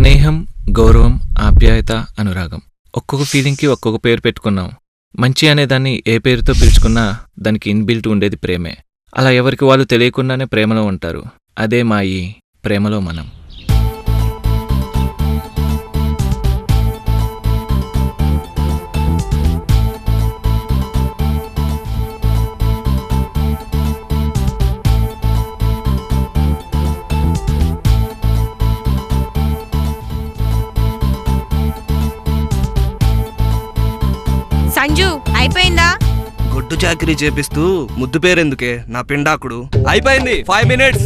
స్నేహం, గౌరవం, ఆప్యాయత, అనురాగం. ఒక్కొక్క ఫీలింగ్కి ఒక్కొక్క పేరు పెట్టుకున్నాం. మంచి అనేదాన్ని ఏ పేరుతో పిలుచుకున్నా దానికి ఇన్బిల్ట్ ఉండేది ప్రేమే. అలా ఎవరికి వాళ్ళు తెలియకుండానే ప్రేమలో ఉంటారు. అదే మా ఈ ప్రేమలో మనం. సంజు అయిపోయిందా? గొడ్డు చాకరీ చేపిస్తూ ముద్దు పేరెందుకే నా పిండాకుడు. అయిపోయింది 5 minutes.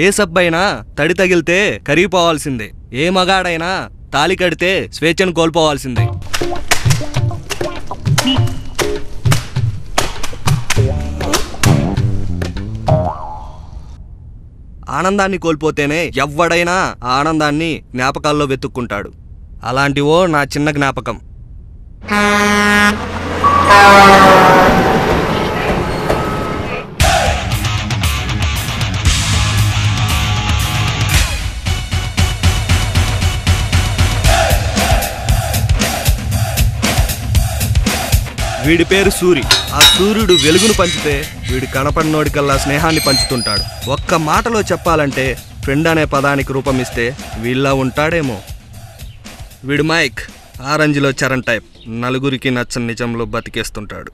ఏ సబ్బైనా తడి తగిలితే కరిగిపోవాల్సిందే. ఏ మగాడైనా తాలి కడితే స్వేచ్ఛను కోల్పోవాల్సిందే. ఆనందాన్ని కోల్పోతేనే ఎవ్వడైనా ఆ ఆనందాన్ని జ్ఞాపకాల్లో వెతుక్కుంటాడు. అలాంటివో నా చిన్న జ్ఞాపకం. వీడి పేరు సూరి. ఆ సూర్యుడు వెలుగును పంచితే వీడు కనపడినోడికల్లా స్నేహాన్ని పంచుతుంటాడు. ఒక్క మాటలో చెప్పాలంటే ఫ్రెండ్ అనే పదానికి రూపమిస్తే వీళ్ళ ఉంటాడేమో. వీడు మైక్, ఆరెంజ్లో చరణ్ టైప్. నలుగురికి నచ్చని నిజంలో బతికేస్తుంటాడు.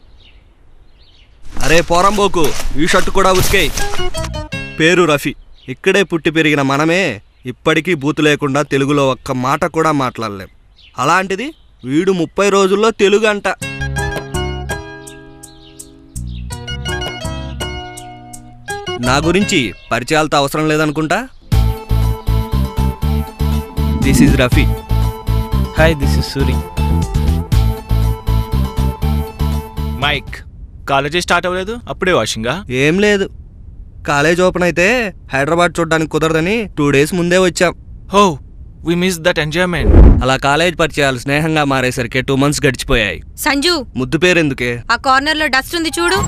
అరే పోరంబోకు, ఈ షర్టు కూడా ఉతికేయ్. పేరు రఫీ. ఇక్కడే పుట్టి పెరిగిన మనమే ఇప్పటికీ బూతు లేకుండా తెలుగులో ఒక్క మాట కూడా మాట్లాడలేం. అలాంటిది వీడు 30 రోజుల్లో తెలుగు అంట. నా గురించి పరిచయాలతో అవసరం లేదనుకుంటా. This is Rafi. Hi, this is Suri. Mike, college start అవ్వలేదు, అప్పుడే వాషింగా? ఏం లేదు, కాలేజ్ ఓపెన్ అయితే హైదరాబాద్ చూడడానికి కుదరదని 2 days ముందే వచ్చాం. హో, వి మిస్ దట్ ఎంజాయ్మెంట్. అలా కాలేజ్ పరిచయాలు స్నేహంగా మారేసరికి 2 months గడిచిపోయాయి. సంజు, ముద్దు పేరెందుకే? ఆ కార్నర్ లో డస్ట్ ఉంది చూడు.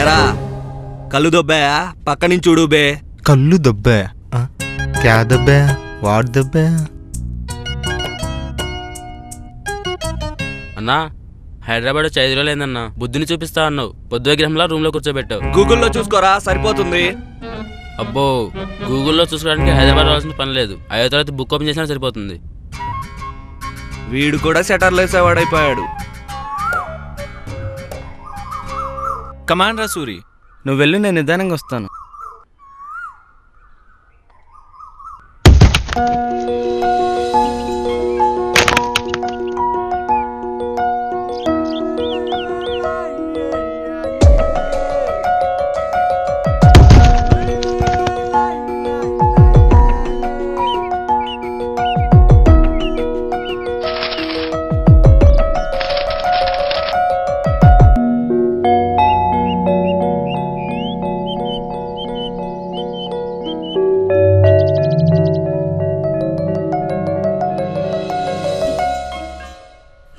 ఏరా కళ్ళు దొబ్బాయా? పక్క నుంచి చూడు బే. కళ్ళు దొబ్బాయా? క్యా దొబ్బాయా? వాడు దొబ్బాయా? అన్నా, హైదరాబాద్ వచ్చి 5 రోజులు అయిందన్నా. బుద్ధిని చూపిస్తా అన్నావు, పొద్దు విగ్రహంలో రూమ్ లో కూర్చోబెట్టావు. గూగుల్లో చూసుకోరా, సరిపోతుంది. అబ్బో, గూగుల్లో చూసుకోవడానికి హైదరాబాద్ రావాల్సిన పని లేదు. 5వ తరగతి బుక్ ఓపెన్ చేసినా సరిపోతుంది. వీడు కూడా సెటర్లు వేసేవాడైపోయాడు. కమాన్ రా సూరి. నువ్వు వెళ్ళి నేను నిదానంగా వస్తాను.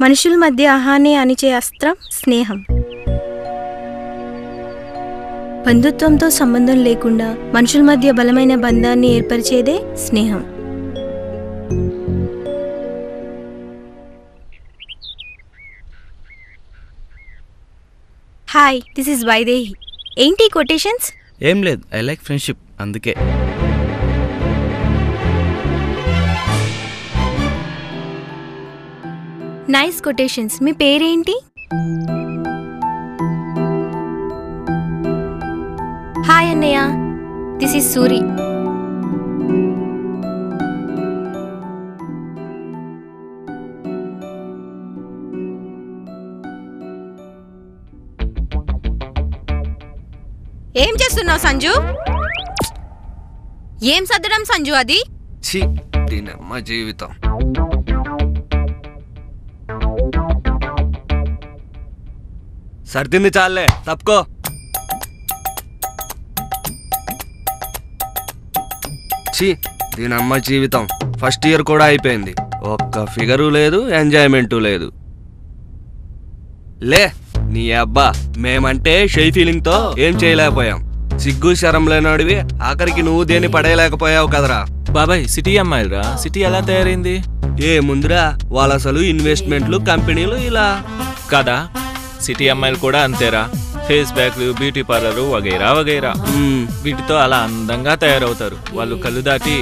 మనుషుల మధ్య ఆహాన్ని అణిచే అస్త్రం స్నేహం. బంధుత్వంతో సంబంధం లేకుండా మనుషుల మధ్య బలమైన బంధాన్ని ఏర్పరిచేదే స్నేహం. Hi, this is Vaidehi. ఏంటి కొటేషన్స్? ఏం లేదు, ఐ లైక్ ఫ్రెండ్షిప్, అందుకే. Nice quotations. మీ పేరేంటి? హాయ్ అన్నయ్య, దిస్ ఇస్ సూరి. ఏం చేస్తున్నావు సంజు? ఏం సర్దడం సంజు అది? ఛీ, దీనమ్మ జీవితం. సర్దింది చాలే, తప్పుకో. ఛీ, దీనమ్మ జీవితం. ఫస్ట్ ఇయర్ కూడా అయిపోయింది, ఒక్క ఫిగరు లేదు, ఎంజాయ్మెంటు లేదు. లే నీ అబ్బా, మేమంటే షై ఫీలింగ్తో ఏం చేయలేకపోయాం. సిగ్గు శరం లేనోడివి, ఆఖరికి నువ్వు దేన్ని పడేయలేకపోయావు కదరా. బాబాయ్ సిటీ అమ్మాయిలరా, సిటీ ఎలా తయారైంది? ఏ ముందురా వలసలు, ఇన్వెస్ట్మెంట్లు, కంపెనీలు ఇలా కదా. సిటీ అమ్మాయిలు కూడా అంతేరా, ఫేస్ ప్యాక్లు, బ్యూటీ పార్లరు వగైరా వగైరా. వీటితో అలా అందంగా తయారవుతారు. వాళ్ళు కళ్ళు దాటి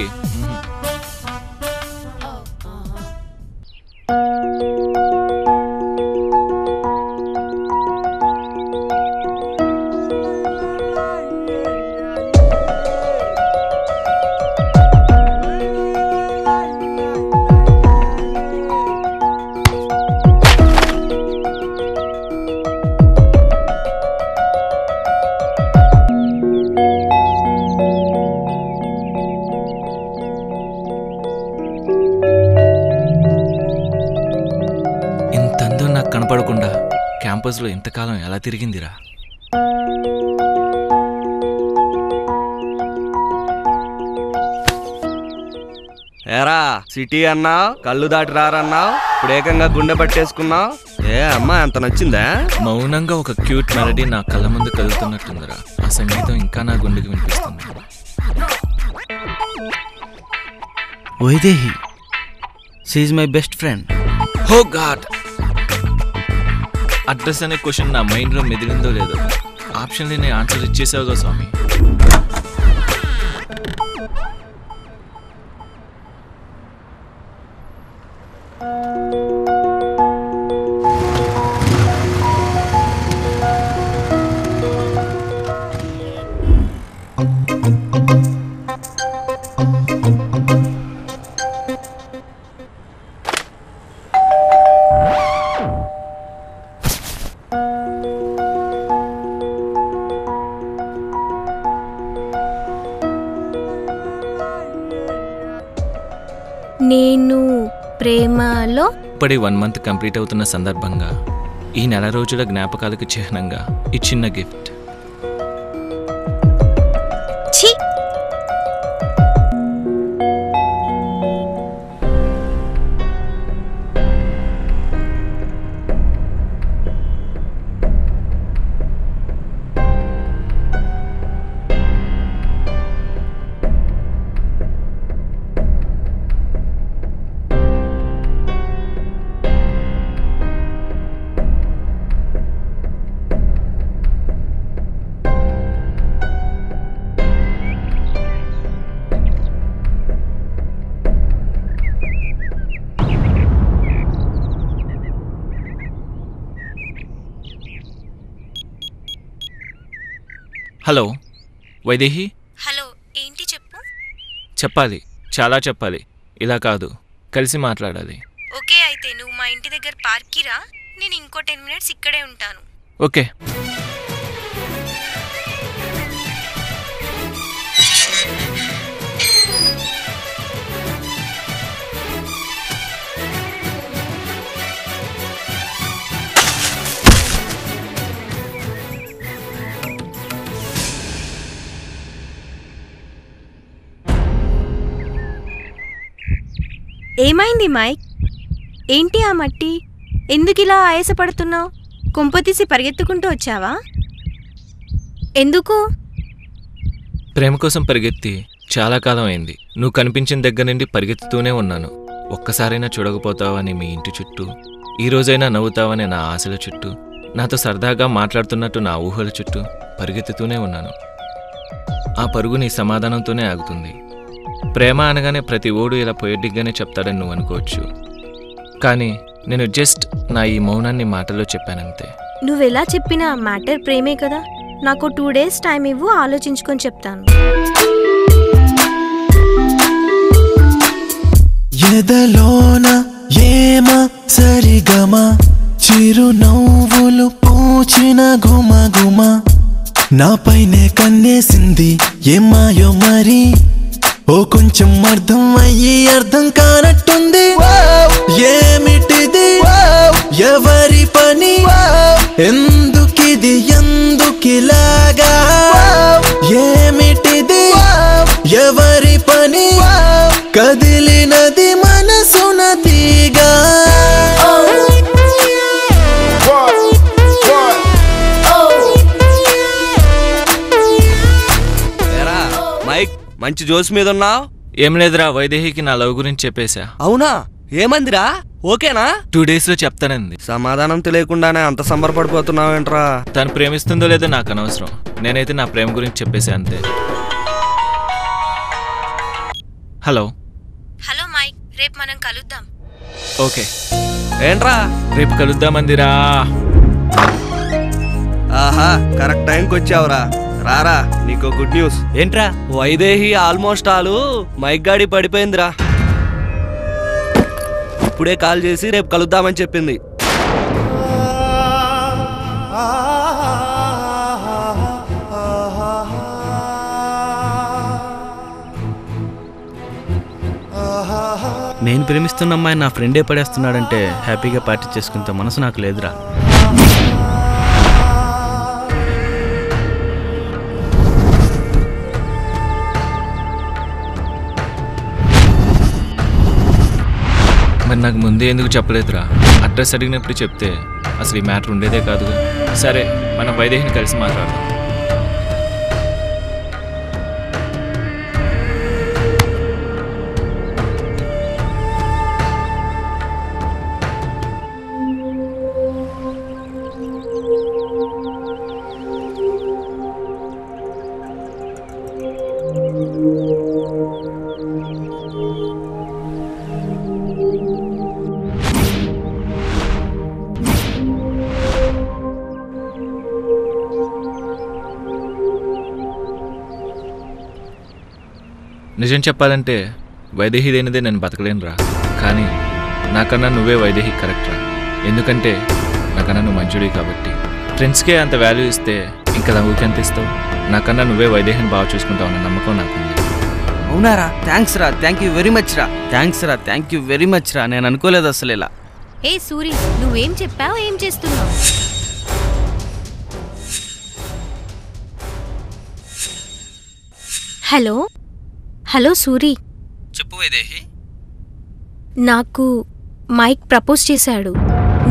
కనపడకుండా క్యాంపస్లో ఇంతకాలం ఎలా తిరిగిందిరా. ఏరా సిటీ అన్నావు, కళ్ళు దాటి రారన్నావు, ఇప్పుడు ఏకంగా గుండె పట్టేసుకున్నావు. ఏ అమ్మా అంత నచ్చిందా? మౌనంగా ఒక క్యూట్ మెలడీ నా కళ్ళ ముందు కదులుతున్నట్టుందిరా. ఆ సంగీతం ఇంకా నా గుండెకి వినిపిస్తుంది. Vaidehi, she is my best friend. Oh god, address అనే క్వశ్చన్ నా మైండ్లో మెదిలిందో లేదో, ఆప్షన్లీ నేను ఆన్సర్ ఇచ్చేసావుగా స్వామి. నేను ప్రేమలో ఇప్పటి 1 month కంప్లీట్ అవుతున్న సందర్భంగా ఈ నెల రోజుల జ్ఞాపకాలకు చిహ్నంగా ఈ చిన్న గిఫ్ట్. ఛీ, హలో వైదేహి. హలో, ఏంటి చెప్పు. చెప్పాలి, చాలా చెప్పాలి. ఇలా కాదు, కలిసి మాట్లాడాలి. ఓకే, అయితే నువ్వు మా ఇంటి దగ్గర పార్క్కి రా, నేను ఇంకో 10 minutes ఇక్కడే ఉంటాను. ఓకే. ఏమైంది మైక్? ఏంటి ఆ మట్టి? ఎందుకు ఇలా ఆయాసపడుతున్నావు? కొంపతీసి పరిగెత్తుకుంటూ వచ్చావా? ఎందుకు? ప్రేమ కోసం పరిగెత్తి చాలా కాలం అయింది. నువ్వు కనిపించిన దగ్గర నుండి పరిగెత్తుతూనే ఉన్నాను. ఒక్కసారైనా చూడకపోతావని మీ ఇంటి చుట్టూ, ఈ రోజైనా నవ్వుతావని నా ఆశల చుట్టూ, నాతో సరదాగా మాట్లాడుతున్నట్టు నా ఊహల చుట్టూ పరిగెత్తుతూనే ఉన్నాను. ఆ పరుగు నీ సమాధానంతోనే ఆగుతుంది. ప్రేమ అనగానే ప్రతి ఓడు ఇలా పొయెటిక్గానే చెప్తాడని నువ్వు అనుకోవచ్చు, కానీ నేను జస్ట్ నా ఈ మౌనాన్ని మాటల్లో చెప్పానంతే. నువ్వెలా చెప్పినా మ్యాటర్ ప్రేమే కదా. నాకు 2 days టైం ఇవ్వు, ఆలోచించుకొని చెప్తాను. ఎదలోన ఏమ సరిగమ, చిరునవ్వులు పూచిన గుమ గుమ, నాపైనే కన్నేసింది ఏమాయో మరి. ఓ కొంచెం అర్థం అయ్యి అర్థం కానట్టుంది. ఏమిటిది, ఎవరి పని, ఎందుకిది, ఎందుకిలాగా? ఏమిటిది, ఎవరి పని, కదిలినది మంచి జోస్ మీద ఉన్నావు. ఏం లేదురా, వైదేహికి నా లవ్ గురించి చెప్పేశా. అవునా? ఏమందిరా? ఓకేనా? 2 days లో చెప్తానంది. సమాధానం తెలియకుండానే అంత సంబరపడిపోతున్నావేంట్రా? తను ప్రేమిస్తుందో లేదో నాకు అనవసరం. నేనైతే నా ప్రేమ గురించి చెప్పేశా అంతే. హలో. హలో మైక్, రేపు మనం కలుద్దాం. ఓకే. ఏంట్రా? రేపు కలుద్దామందిరా. ఆహా, కరెక్ట్ టైంకి వచ్చావురా. రారా, నీకో గుడ్ న్యూస్. ఏంట్రా? వైదేహి ఆల్మోస్ట్ ఆలు మైక్ గాడి పడిపోయిందిరా. ఇప్పుడే కాల్ చేసి రేపు కలుద్దామని చెప్పింది. నేను ప్రేమిస్తున్న అమ్మాయి నా ఫ్రెండే పడేస్తున్నాడంటే హ్యాపీగా పార్టీ చేసుకుంటే మనసు నాకు లేదురా. మరి నాకు ముందే ఎందుకు చెప్పలేదురా? అడ్రస్ అడిగినప్పుడు చెప్తే అసలు ఈ మ్యాటర్ ఉండేదే కాదుగా. సరే, మనం వైదేహిని కలిసి మాట్లాడదాం. నిజం చెప్పాలంటే వైదేహి లేనిదే నేను బతకలేనురా. కానీ నాకన్నా నువ్వే వైదేహి కరెక్ట్ రా. ఎందుకంటే నాకన్నా నువ్వు మంచుడి కాబట్టి. ఫ్రెండ్స్కే అంత వాల్యూ ఇస్తే ఇంకా ఊరికి ఎంత ఇస్తావు? నాకన్నా నువ్వే వైదేహిని బాగా చూసుకుంటావు అన్న నమ్మకం నాకుంది. అవునారా? థ్యాంక్స్ రా, థ్యాంక్ యూ వెరీ మచ్ రా. థ్యాంక్స్ రా, థ్యాంక్ యూ వెరీ మచ్ రా. నేను అనుకోలేదు అసలు ఇలా. ఏ సూరి, నువ్వేం చెప్పావు, ఏం చేస్తున్నావు? హలో. హలో సూరి, చెప్పు వైదేహి. నాకు మైక్ ప్రపోజ్ చేశాడు.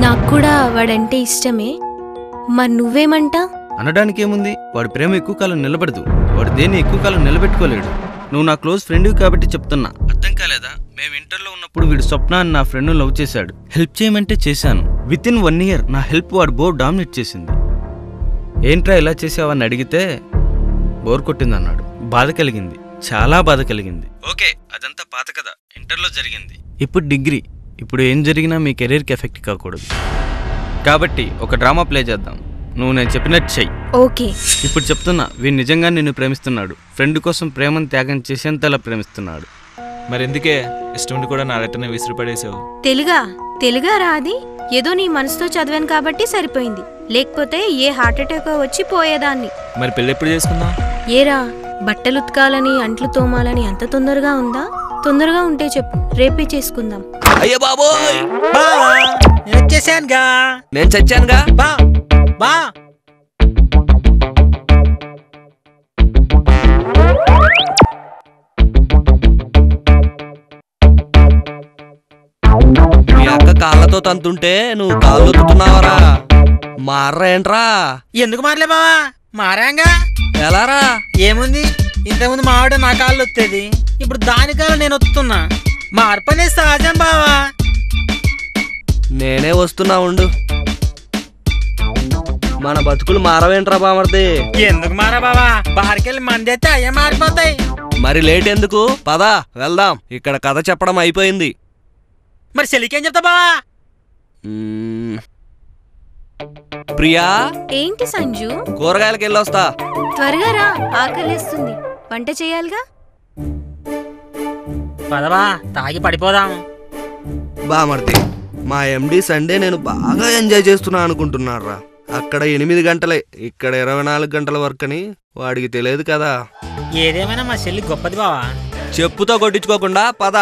నాకు కూడా వాడంటే ఇష్టమే. మరి నువ్వేమంటా? అనడానికి ఏముంది? వాడి ప్రేమ ఎక్కువ కాలం నిలబడదు. వాడు దేన్ని ఎక్కువ కాలం నిలబెట్టుకోలేడు. నువ్వు నా క్లోజ్ ఫ్రెండ్వి కాబట్టి చెప్తున్నా. అర్థం కాలేదా? మేము ఇంటర్లో ఉన్నప్పుడు వీడు స్వప్న అని నా ఫ్రెండ్ను లవ్ చేశాడు. హెల్ప్ చేయమంటే చేశాను. విత్ ఇన్ 1 year నా హెల్ప్ వాడు బోర్ డామినేట్ చేసింది. ఏంట్రా ఇలా చేసావని అడిగితే బోర్ కొట్టిందన్నాడు. బాధ కలిగింది, చాలా బాధ కలిగింది. ఓకే, అదంతా పాత కదా, ఇంటర్లో జరిగింది. ఇప్పుడు డిగ్రీ. ఇప్పుడు ఏం జరిగినా మీ కెరీర్కి ఎఫెక్ట్ కాకూడదు. కాబట్టి ఒక డ్రామా ప్లే చేద్దాం. నువ్వు నేను చెప్పినట్టు చెయ్యి. ఓకే. ఇప్పుడు చెప్తున్నా, వీడు నిజంగా నిన్ను ప్రేమిస్తున్నాడు. ఫ్రెండ్ కోసం ప్రేమను త్యాగం చేసేంతలా ప్రేమిస్తున్నాడు. మరి ఎందుకే ఇష్టం కూడా నా లెటర్ని విసిరిపడేసావు? తెలుగా రా అది? ఏదో నీ మనసుతో చదివాను కాబట్టి సరిపోయింది. లేకపోతే ఏ హార్ట్ అటాక్ వచ్చి పోయేదాన్ని. మరి పెళ్ళి ఎప్పుడు చేసుకుందాం? ఏరా, బట్టలు ఉతకాలని అంట్లు తోమాలని అంత తొందరగా ఉందా? తొందరగా ఉంటే చెప్పు, రేపే చేసుకుందాం. అయ్యో బాబోయ్, వచ్చేసానుగా. నేను చచ్చానుగా. బా బా మీ అక్క కాళ్ళతో తంతుంటే నువ్వు కాళ్ళు ఒత్తుతున్నావరా? మార్రా ఏంట్రా? ఎందుకు మారలే బావా? మారాంగా. ఎలారా? ఏముంది, ఇంతకుముందు మావాడు నా కాళ్ళు వత్తేది, ఇప్పుడు దాని కాళ్ళు నేను వస్తున్నా. మార్పు అనేది సహజం బావా. నేనే వస్తున్నా ఉండు. మన బతుకులు మారవేంట్రా బామర్ది? ఎందుకు మారా బావా? బారికెళ్ళి మంది అయితే అయ్యే మారిపోతాయి. మరి లేట్ ఎందుకు? పదా వెళ్దాం. ఇక్కడ కథ చెప్పడం అయిపోయింది. మరి చెల్లికేం చెప్తా బావా? ప్రియా, ఏంటి సంజు? కూరగాయలకి వెళ్ళొస్తా. త్వరగా రా, ఆకలేస్తుంది. వంట చేయాలిగా. పదవా, తాగి పడిపోదాం. బామర్ది, మా ఎండి సండే నేను బాగా ఎంజాయ్ చేస్తున్నా అనుకుంటున్నారా? అక్కడ 8 గంటలే, ఇక్కడ 24 గంటల వర్క్ అని వాడికి తెలియదు కదా. ఏదేమైనా మా చెల్లి గొప్పది బావా. చెప్పుతో కొట్టించుకోకుండా పద.